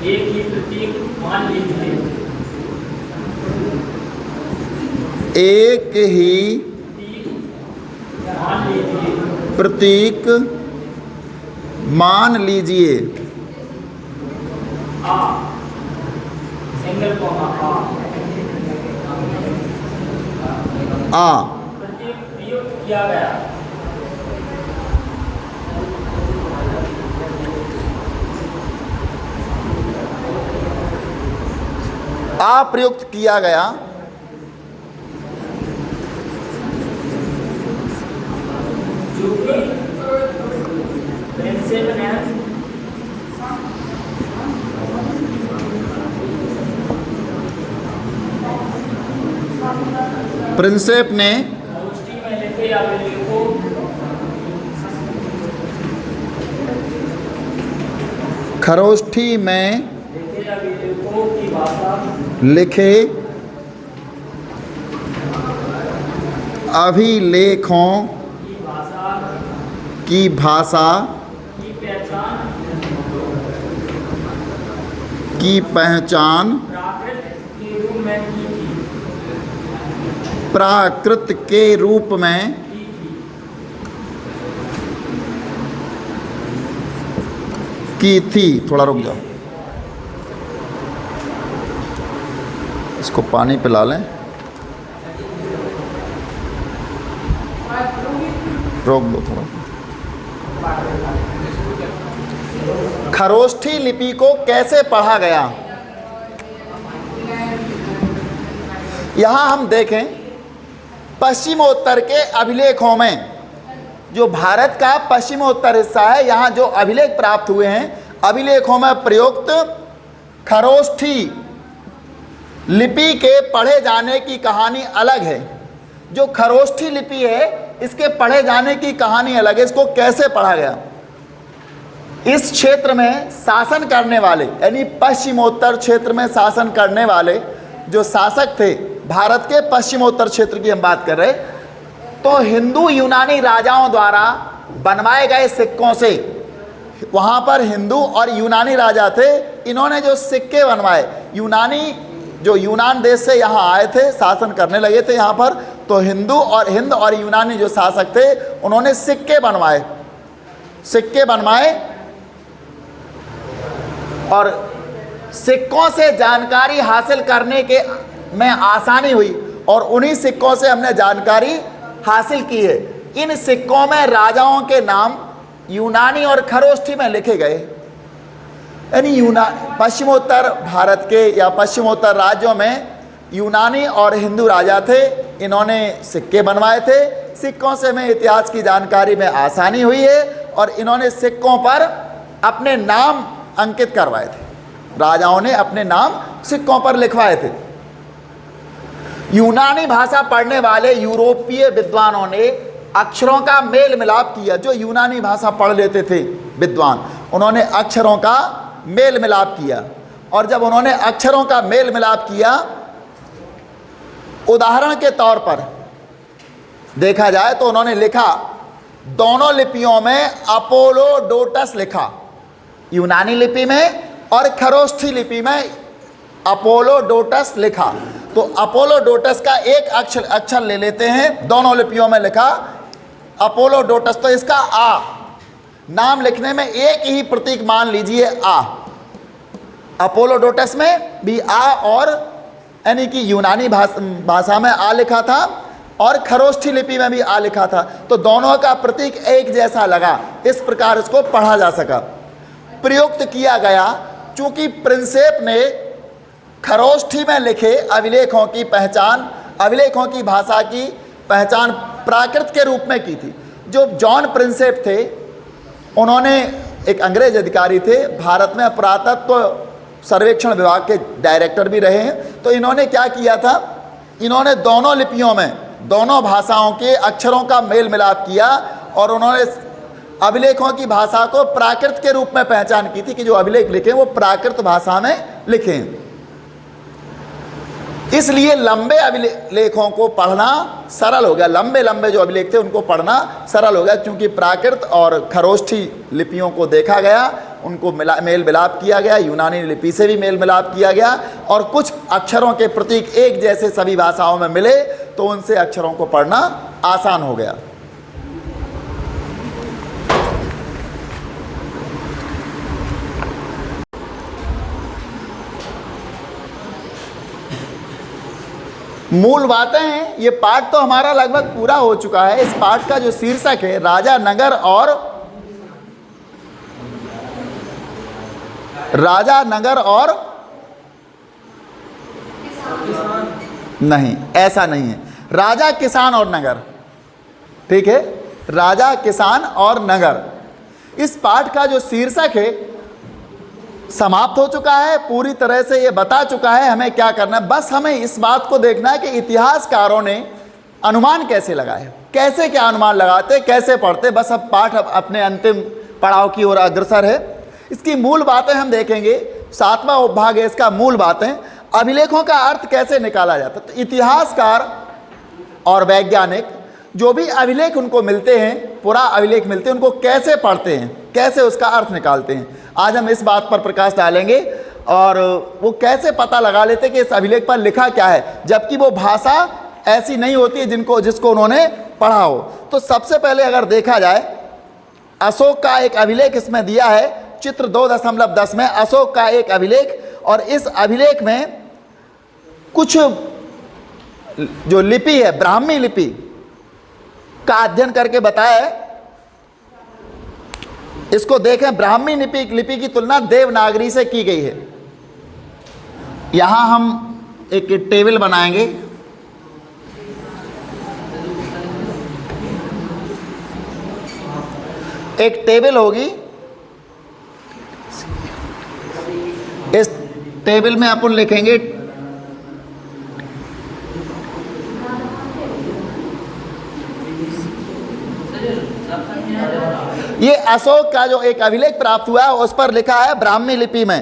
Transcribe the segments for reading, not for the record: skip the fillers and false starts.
एक ही प्रतीक मान लीजिए। एक ही मान लीजिए। प्रतीक मान लीजिए। आ सिंगल कॉमा आ प्रतीक प्रयुक्त किया गया। आ प्रयुक्त किया गया। चूंकि प्रिंसिप ने प्रिंसेप ने गोष्ठी में लिखे अभिलेखों खरोष्ठी में लिखे अभिलेखों की भाषा लिखे अभिलेखों की भाषा की भाषा की पहचान की पहचान प्राकृत के रूप में की थी। प्राकृत के रूप में की थी। थोड़ा रुक जाओ, इसको पानी पिला लें। रोक दो थोड़ा। खरोष्ठी लिपि को कैसे पढ़ा गया, यहां हम देखें पश्चिमोत्तर के अभिलेखों में, जो भारत का पश्चिमोत्तर हिस्सा है, यहाँ जो अभिलेख प्राप्त हुए हैं, अभिलेखों में प्रयुक्त खरोष्ठी लिपि के पढ़े जाने की कहानी अलग है। जो खरोष्ठी लिपि है इसके पढ़े जाने की कहानी अलग है। इसको कैसे पढ़ा गया, इस क्षेत्र में शासन करने वाले, यानी पश्चिमोत्तर क्षेत्र में शासन करने वाले जो शासक थे, भारत के पश्चिमोत्तर क्षेत्र की हम बात कर रहे, तो हिंदू यूनानी राजाओं द्वारा बनवाए गए सिक्कों से, वहाँ पर हिंदू और यूनानी राजा थे, इन्होंने जो सिक्के बनवाए, यूनानी जो यूनान देश से यहाँ आए थे, शासन करने लगे थे यहाँ पर, तो हिंद और यूनानी जो शासक थे उन्होंने सिक्के बनवाए और सिक्कों से जानकारी हासिल करने के में आसानी हुई और उन्हीं सिक्कों से हमने जानकारी हासिल की है। इन सिक्कों में राजाओं के नाम यूनानी और खरोष्ठी में लिखे गए, यानी पश्चिमोत्तर भारत के या पश्चिमोत्तर राज्यों में यूनानी और हिंदू राजा थे, इन्होंने सिक्के बनवाए थे। सिक्कों से हमें इतिहास की जानकारी में आसानी हुई है और इन्होंने सिक्कों पर अपने नाम अंकित करवाए थे, राजाओं ने अपने नाम सिक्कों पर लिखवाए थे। यूनानी भाषा पढ़ने वाले यूरोपीय विद्वानों ने अक्षरों का मेल मिलाप किया। जो यूनानी भाषा पढ़ लेते थे विद्वान, उन्होंने अक्षरों का मेल मिलाप किया, और जब उन्होंने अक्षरों का मेल मिलाप किया, उदाहरण के तौर पर देखा जाए तो उन्होंने लिखा, दोनों लिपियों में अपोलोडोटस लिखा, यूनानी लिपि में और खरोष्ठी लिपि में अपोलोडोटस लिखा। तो अपोलोडोटस का एक अक्षर ले लेते हैं, दोनों लिपियों में लिखा अपोलोडोटस, तो इसका आ नाम लिखने में एक ही प्रतीक मान लीजिए आ। अपोलोडोटस में भी आ, और यानी कि यूनानी भाषा में आ लिखा था और खरोष्ठी लिपि में भी आ लिखा था, तो दोनों का प्रतीक एक जैसा लगा, इस प्रकार इसको पढ़ा जा सका। प्रयुक्त किया गया, चूंकि प्रिंसेप ने खरोष्ठी में लिखे अभिलेखों की भाषा की पहचान प्राकृत के रूप में की थी। जो जॉन प्रिंसेप थे, उन्होंने एक अंग्रेज अधिकारी थे, भारत में पुरातत्व सर्वेक्षण विभाग के डायरेक्टर भी रहे हैं। तो इन्होंने क्या किया था, इन्होंने दोनों लिपियों में दोनों भाषाओं के अक्षरों का मेल मिलाप किया और उन्होंने अभिलेखों की भाषा को प्राकृत के रूप में पहचान की थी कि जो अभिलेख लिखे वो प्राकृत भाषा में लिखे। इसलिए लंबे अभिलेखों को पढ़ना सरल हो गया, लंबे जो अभिलेख थे उनको पढ़ना सरल हो गया, क्योंकि प्राकृत और खरोष्ठी लिपियों को देखा गया उनको मेल मिलाप किया गया, यूनानी लिपि से भी मेल मिलाप किया गया, और कुछ अक्षरों के प्रतीक एक जैसे सभी भाषाओं में मिले तो उनसे अक्षरों को पढ़ना आसान हो गया। मूल बातें हैं। ये पाठ तो हमारा लगभग पूरा हो चुका है। इस पाठ का जो शीर्षक है राजा नगर और नहीं, ऐसा नहीं है। राजा, किसान और नगर, ठीक है, राजा, किसान और नगर। इस पाठ का जो शीर्षक है समाप्त हो चुका है, पूरी तरह से ये बता चुका है हमें क्या करना है। बस हमें इस बात को देखना है कि इतिहासकारों ने अनुमान कैसे लगाए, कैसे क्या अनुमान लगाते, कैसे पढ़ते। बस अब पाठ अपने अंतिम पड़ाव की ओर अग्रसर है। इसकी मूल बातें हम देखेंगे। 7वां भाग है इसका, मूल बातें। अभिलेखों का अर्थ कैसे निकाला जाता है। तो इतिहासकार और वैज्ञानिक जो भी अभिलेख उनको मिलते हैं, पूरा अभिलेख मिलते हैं, उनको कैसे पढ़ते हैं, कैसे उसका अर्थ निकालते हैं, आज हम इस बात पर प्रकाश डालेंगे। और वो कैसे पता लगा लेते कि इस अभिलेख पर लिखा क्या है, जबकि वो भाषा ऐसी नहीं होती है जिसको उन्होंने पढ़ा हो। तो सबसे पहले अगर देखा जाए, अशोक का एक अभिलेख इसमें दिया है, चित्र 2.10 में अशोक का एक अभिलेख। और इस अभिलेख में कुछ जो लिपि है, ब्राह्मी लिपि का अध्ययन करके बताया है। इसको देखें, ब्राह्मी लिपि की तुलना देवनागरी से की गई है। यहां हम एक टेबल बनाएंगे। एक टेबल होगी, इस टेबल में अपन लिखेंगे ये अशोक का जो एक अभिलेख प्राप्त हुआ है उस पर लिखा है ब्राह्मी लिपि में।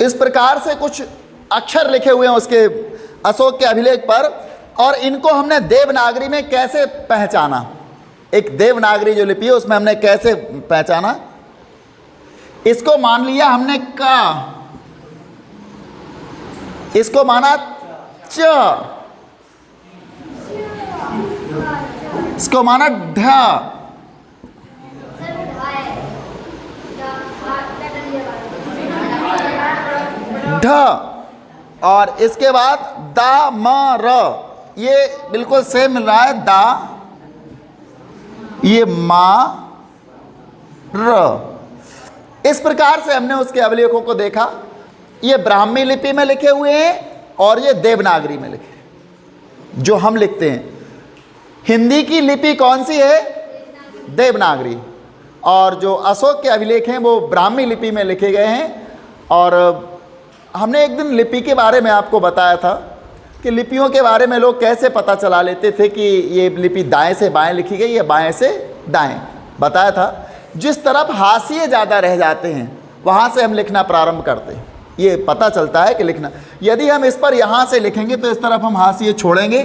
इस प्रकार से कुछ अक्षर लिखे हुए हैं उसके अशोक के अभिलेख पर। और इनको हमने देवनागरी में कैसे पहचाना, एक देवनागरी जो लिपि है उसमें हमने कैसे पहचाना। इसको मान लिया हमने का, इसको माना च, इसको माना ढ, ढ, और इसके बाद दा म र, ये बिल्कुल सेम मिल रहा है। दा, ये मा र। इस प्रकार से हमने उसके अभिलेखों को देखा। ये ब्राह्मी लिपि में लिखे हुए हैं और ये देवनागरी में लिखे जो हम लिखते हैं। हिंदी की लिपि कौन सी है? देवनागरी। और जो अशोक के अभिलेख हैं वो ब्राह्मी लिपि में लिखे गए हैं। और हमने एक दिन लिपि के बारे में आपको बताया था कि लिपियों के बारे में लोग कैसे पता चला लेते थे कि ये लिपि दाएं से बाएं लिखी गई या बाएं से दाएं। बताया था जिस तरफ हाशिए ज़्यादा रह जाते हैं वहाँ से हम लिखना प्रारंभ करते हैं, ये पता चलता है कि लिखना। यदि हम इस पर यहाँ से लिखेंगे तो इस तरफ हम हाशिए छोड़ेंगे,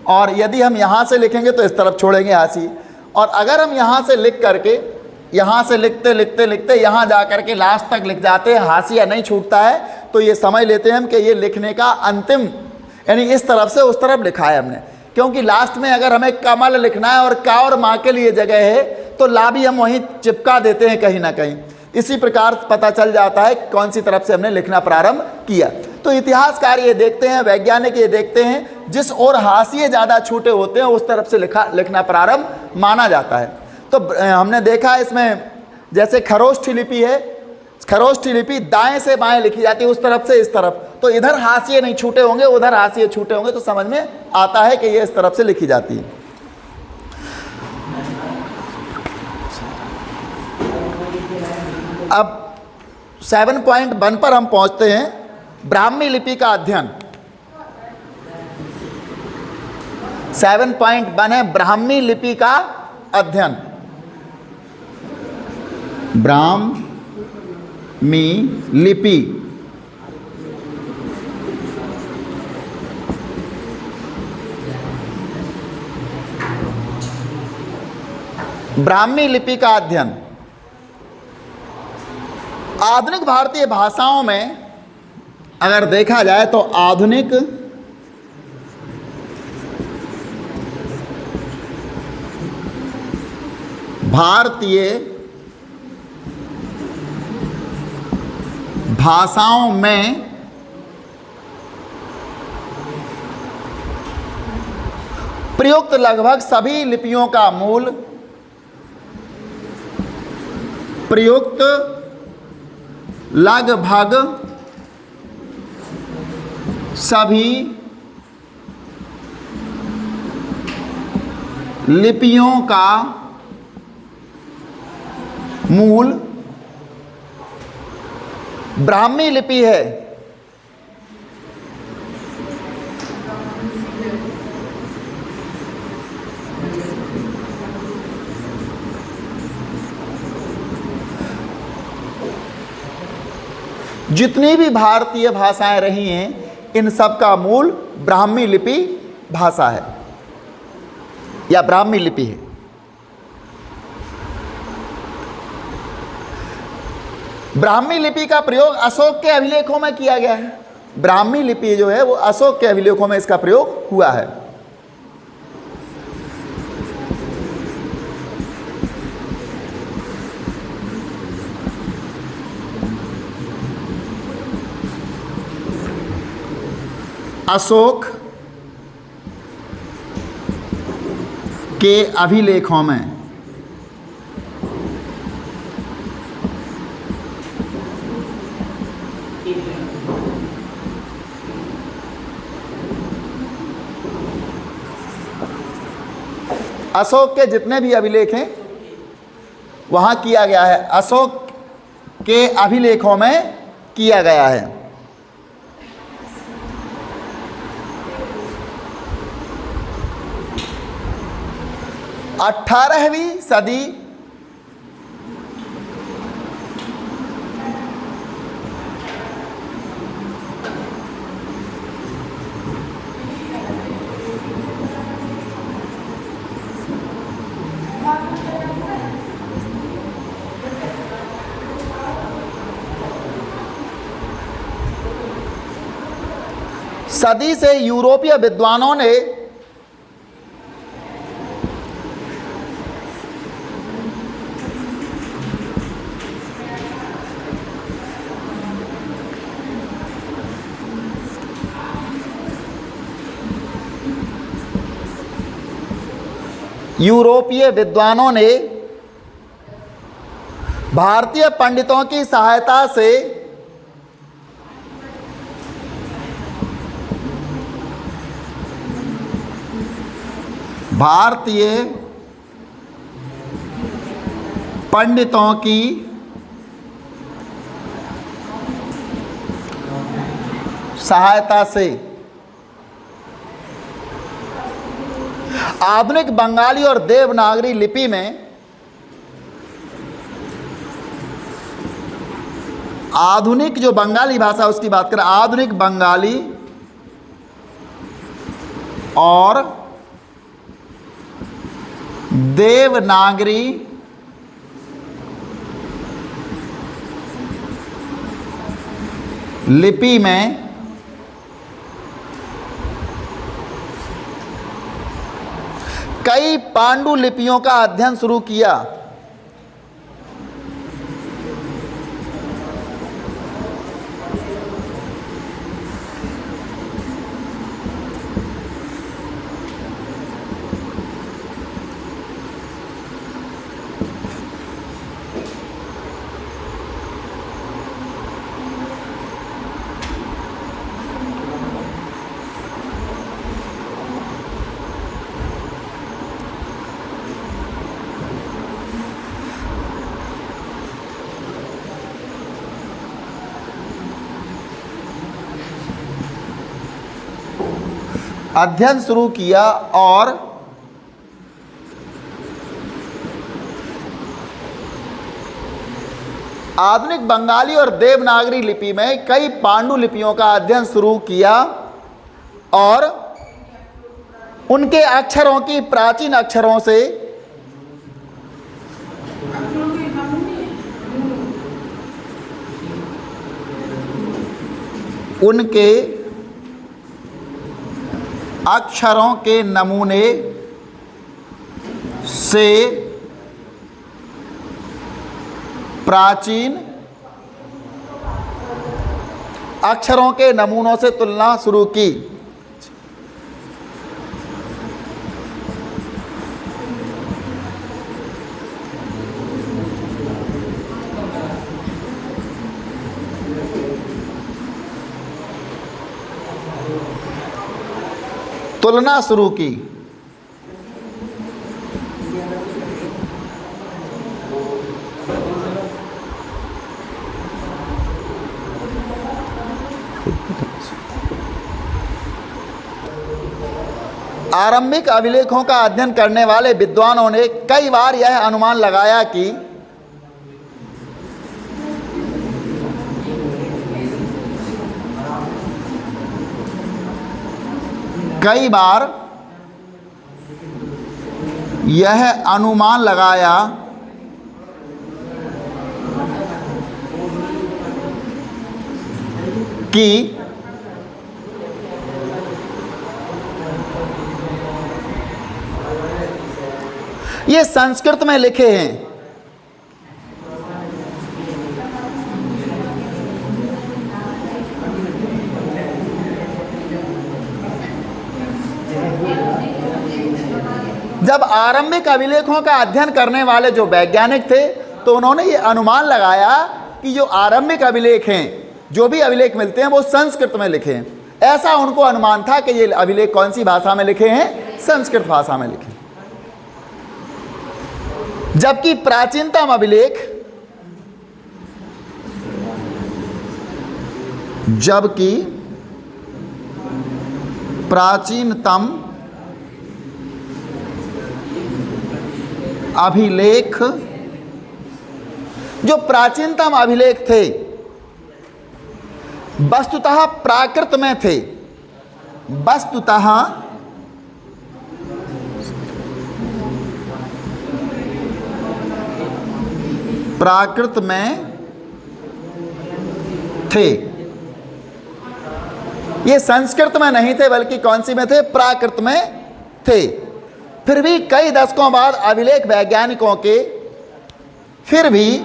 और यदि हम यहाँ से लिखेंगे तो इस तरफ छोड़ेंगे हाशिए। और अगर हम यहाँ से लिख करके, यहाँ से लिखते लिखते लिखते यहाँ जा कर के लास्ट तक लिख जाते हैं, हाशिया नहीं छूटता है, तो ये समझ लेते हैं हम कि ये लिखने का अंतिम, यानी इस तरफ से उस तरफ लिखा है हमने। क्योंकि लास्ट में अगर हमें कमल लिखना है और का और माँ के लिए जगह है तो ला भी हम वहीं चिपका देते हैं कहीं ना कहीं। इसी प्रकार पता चल जाता है कौन सी तरफ से हमने लिखना प्रारंभ किया। तो इतिहासकार ये देखते हैं, वैज्ञानिक ये देखते हैं, जिस ओर हाशिए ज़्यादा छूटे होते हैं उस तरफ से लिखना प्रारंभ माना जाता है। तो हमने देखा इसमें जैसे खरोष्ठी लिपि है, खरोष्ठी लिपि दाएं से बाएं लिखी जाती है, उस तरफ से इस तरफ। तो इधर हाशिए नहीं छूटे होंगे, उधर हाशिए छूटे होंगे, तो समझ में आता है कि ये इस तरफ से लिखी जाती है। अब 7.1 पर हम पहुंचते हैं, ब्राह्मी लिपि का अध्ययन। 7.1 है ब्राह्मी लिपि का अध्ययन। ब्राह्मी लिपि ब्राह्मी लिपि का अध्ययन। आधुनिक भारतीय भाषाओं में अगर देखा जाए तो आधुनिक भारतीय भाषाओं में प्रयुक्त लगभग सभी लिपियों का मूल प्रयुक्त लगभग सभी लिपियों का मूल ब्राह्मी लिपि है। जितनी भी भारतीय भाषाएं रही हैं इन सब का मूल ब्राह्मी लिपि भाषा है या ब्राह्मी लिपि है। ब्राह्मी लिपि का प्रयोग अशोक के अभिलेखों में किया गया है। ब्राह्मी लिपि जो है वो अशोक के अभिलेखों में इसका प्रयोग हुआ है। अशोक के अभिलेखों में अशोक के जितने भी अभिलेख हैं वहाँ किया गया है। अशोक के अभिलेखों में किया गया है। 18वीं सदी से यूरोपीय विद्वानों ने भारतीय पंडितों की सहायता से भारतीय पंडितों की सहायता से आधुनिक बंगाली और देवनागरी लिपि में आधुनिक जो बंगाली भाषा उसकी बात करें, आधुनिक बंगाली और देवनागरी लिपि में कई पांडुलिपियों का अध्ययन शुरू किया। अध्ययन शुरू किया और आधुनिक बंगाली और देवनागरी लिपि में कई पांडुलिपियों का अध्ययन शुरू किया और उनके अक्षरों की प्राचीन अक्षरों से उनके अक्षरों के नमूने से प्राचीन अक्षरों के नमूनों से तुलना शुरू की। तुलना शुरू की। आरंभिक अभिलेखों का अध्ययन करने वाले विद्वानों ने कई बार यह अनुमान लगाया कि कि ये संस्कृत में लिखे हैं। जब आरंभिक अभिलेखों का अध्ययन करने वाले जो वैज्ञानिक थे तो उन्होंने ये अनुमान लगाया कि जो आरंभिक अभिलेख हैं, जो भी अभिलेख मिलते हैं वो संस्कृत में लिखे हैं। ऐसा उनको अनुमान था कि ये अभिलेख कौन सी भाषा में लिखे हैं? संस्कृत भाषा में लिखे। जबकि प्राचीनतम अभिलेख जो प्राचीनतम अभिलेख थे वस्तुतः प्राकृत में थे। वस्तुतः प्राकृत में थे। ये संस्कृत में नहीं थे बल्कि कौन सी में थे? प्राकृत में थे। फिर भी कई दशकों बाद अभिलेख वैज्ञानिकों के फिर भी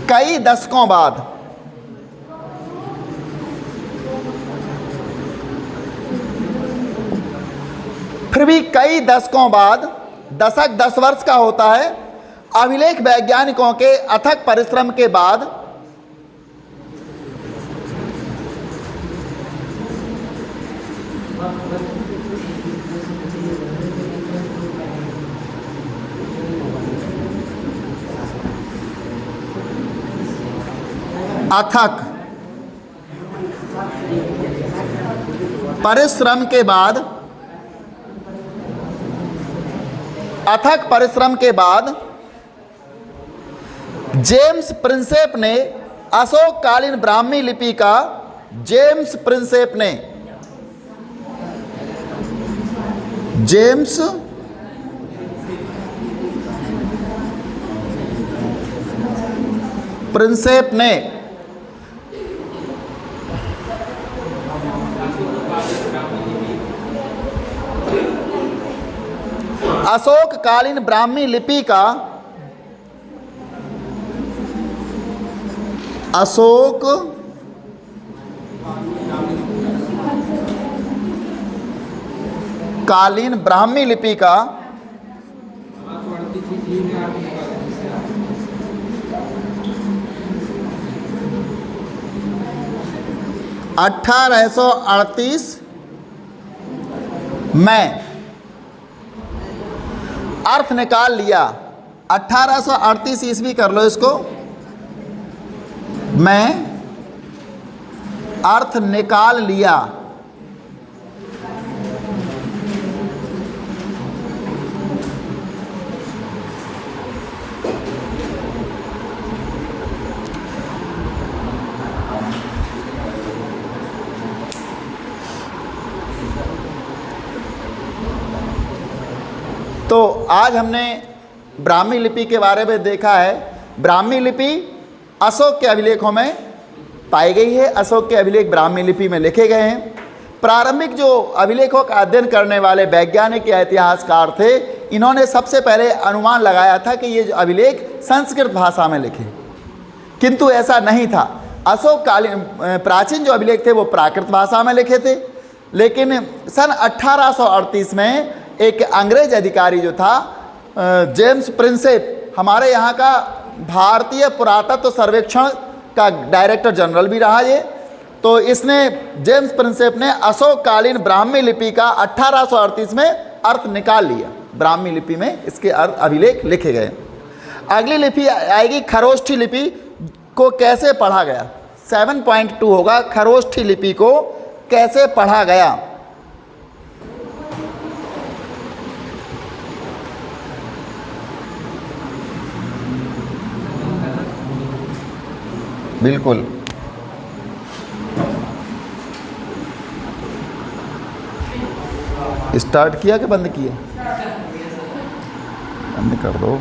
कई दशकों बाद दशक 10 वर्ष का होता है, अभिलेख वैज्ञानिकों के अथक परिश्रम के बाद अथक परिश्रम के बाद जेम्स प्रिंसेप ने अशोककालीन ब्राह्मी लिपि का जेम्स प्रिंसेप ने अशोककालीन ब्राह्मी लिपि का कालीन ब्राह्मी लिपि का 1838 में अर्थ निकाल लिया। 1838 ईस्वी कर लो इसको, मैं अर्थ निकाल लिया। तो आज हमने ब्राह्मी लिपि के बारे में देखा है ब्राह्मी लिपि अशोक के अभिलेखों में पाई गई है। अशोक के अभिलेख ब्राह्मी लिपि में लिखे गए हैं। प्रारंभिक जो अभिलेखों का अध्ययन करने वाले वैज्ञानिक या इतिहासकार थे, इन्होंने सबसे पहले अनुमान लगाया था कि ये जो अभिलेख संस्कृत भाषा में लिखे, किंतु ऐसा नहीं था। अशोक कालीन प्राचीन जो अभिलेख थे वो प्राकृत भाषा में लिखे थे। लेकिन सन 1838 में एक अंग्रेज अधिकारी जो था जेम्स प्रिंसेप, हमारे यहाँ का भारतीय पुरातत्व सर्वेक्षण का डायरेक्टर जनरल भी रहा ये, तो इसने जेम्स प्रिंसेप ने अशोक कालीन ब्राह्मी लिपि का 1838 में अर्थ निकाल लिया। ब्राह्मी लिपि में इसके अभिलेख लिखे गए। अगली लिपि आएगी खरोष्ठी लिपि को कैसे पढ़ा गया। 7.2 होगा, खरोष्ठी लिपि को कैसे पढ़ा गया। बिल्कुल, स्टार्ट किया कि बंद किया? बंद कर दो।